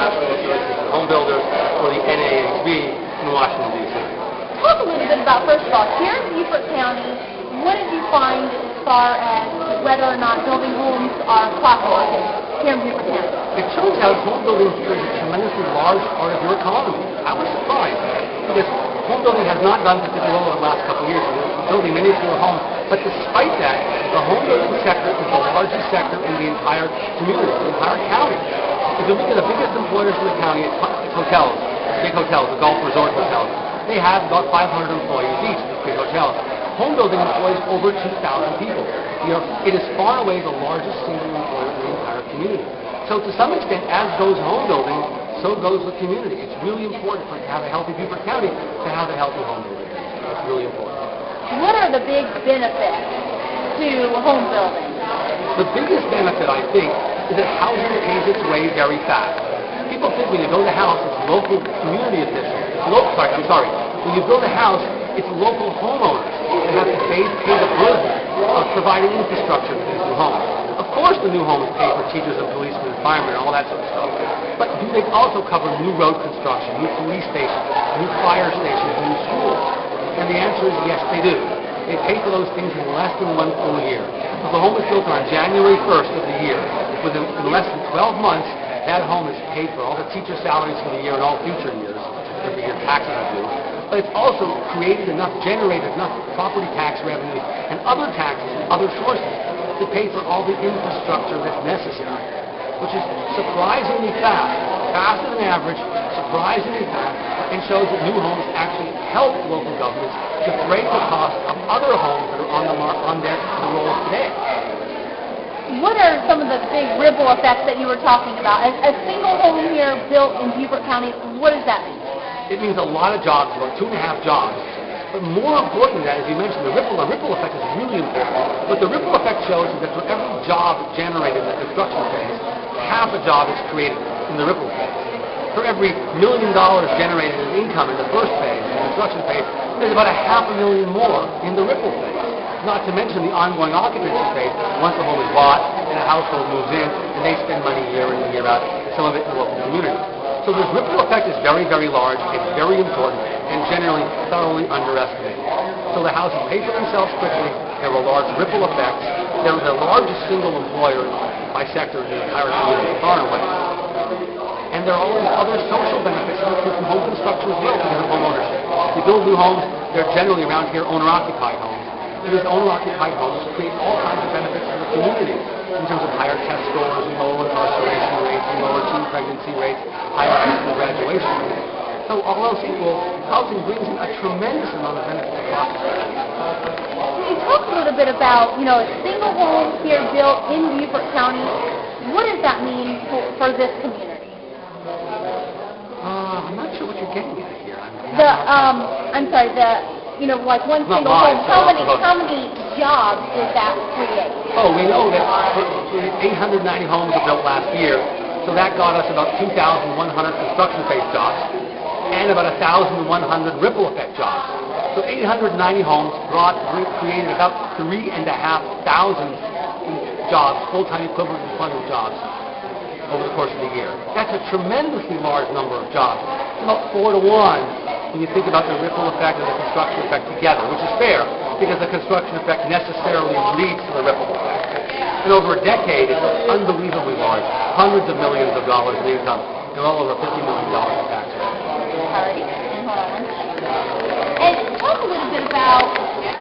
National Association of Home Builders, or the NAHB in Washington, D.C. Talk a little bit about, first of all, here in Beaufort County, what did you find as far as whether or not building homes are profitable here in Beaufort County? It turns out home building here is a tremendously large part of your economy. I was surprised because home building has not done particularly well over the last couple of years. We're building many fewer homes. But despite that, the home building sector is the largest sector in the entire community, the entire county. If you look at the biggest employers in the county, it's hotels, big hotels, the golf resort hotels. They have about 500 employees each, these big hotels. Home building employs over 2,000 people. It is far away the largest single employer in the entire community. So to some extent, as goes home building, so goes the community. It's really important to have a healthy Beaufort County to have a healthy home building. It's really important. What are the big benefits to home building? The biggest benefit, I think, is that housing pays its way very fast. People think when you build a house, it's local community officials. When you build a house, it's local homeowners that have to pay the burden of providing infrastructure for these new homes. Of course the new homes pay for teachers and policemen and firemen and all that sort of stuff. But do they also cover new road construction, new police stations, new fire stations, new schools? And the answer is yes, they do. They pay for those things in less than 1 full year. If the home is built on January 1st of the year, within less than 12 months, that home is paid for, all the teacher salaries for the year and all future years, every year taxes are due. But it's also generated enough property tax revenues and other taxes from other sources to pay for all the infrastructure that's necessary, which is surprisingly fast, faster than average, surprisingly fast, and shows that new homes actually help local governments defray the cost of other homes that are on their rolls today. What are some of the big ripple effects that you were talking about? A single home here built in Beaufort County, what does that mean? It means a lot of jobs, about 2.5 jobs. But more important than that, as you mentioned, the ripple effect is really important. What the ripple effect shows is that for every job generated in the construction phase, half a job is created in the ripple phase. For every $1 million generated in income in the first phase, in the construction phase, there's about $500,000 more in the ripple phase. Not to mention the ongoing occupancy phase, once the home is bought and a household moves in, and they spend money year in and year out, some of it in the local community. So this ripple effect is very, very large, it's very important, and generally thoroughly underestimated. So the houses pay for themselves quickly, there are large ripple effects, they're the largest single employer by sector in the entire community, far and away. And there are all these other social benefits from home construction as well because of home ownership. You build new homes, they're generally around here owner-occupied homes. And these owner-occupied homes create all kinds of benefits for the community in terms of higher test scores, and lower incarceration rates, and lower teen pregnancy rates, higher high school graduation rates. So all else equal, housing brings in a tremendous amount of benefits across the country. Can you talk a little bit about, a single home here built in Beaufort County? What does that mean for this community? I'm not sure what you're getting at here. Like one single home, how many jobs does that create? Oh, we know that 890 homes were built last year, so that got us about 2,100 construction phase jobs and about 1,100 ripple effect jobs. So 890 homes created about 3,500 jobs, full-time equivalent employment jobs over the course of the year. That's a tremendously large number of jobs. It's about 4 to 1 when you think about the ripple effect and the construction effect together, which is fair because the construction effect necessarily leads to the ripple effect. And over a decade, it's unbelievably large, hundreds of millions of dollars in income, and well over $50 million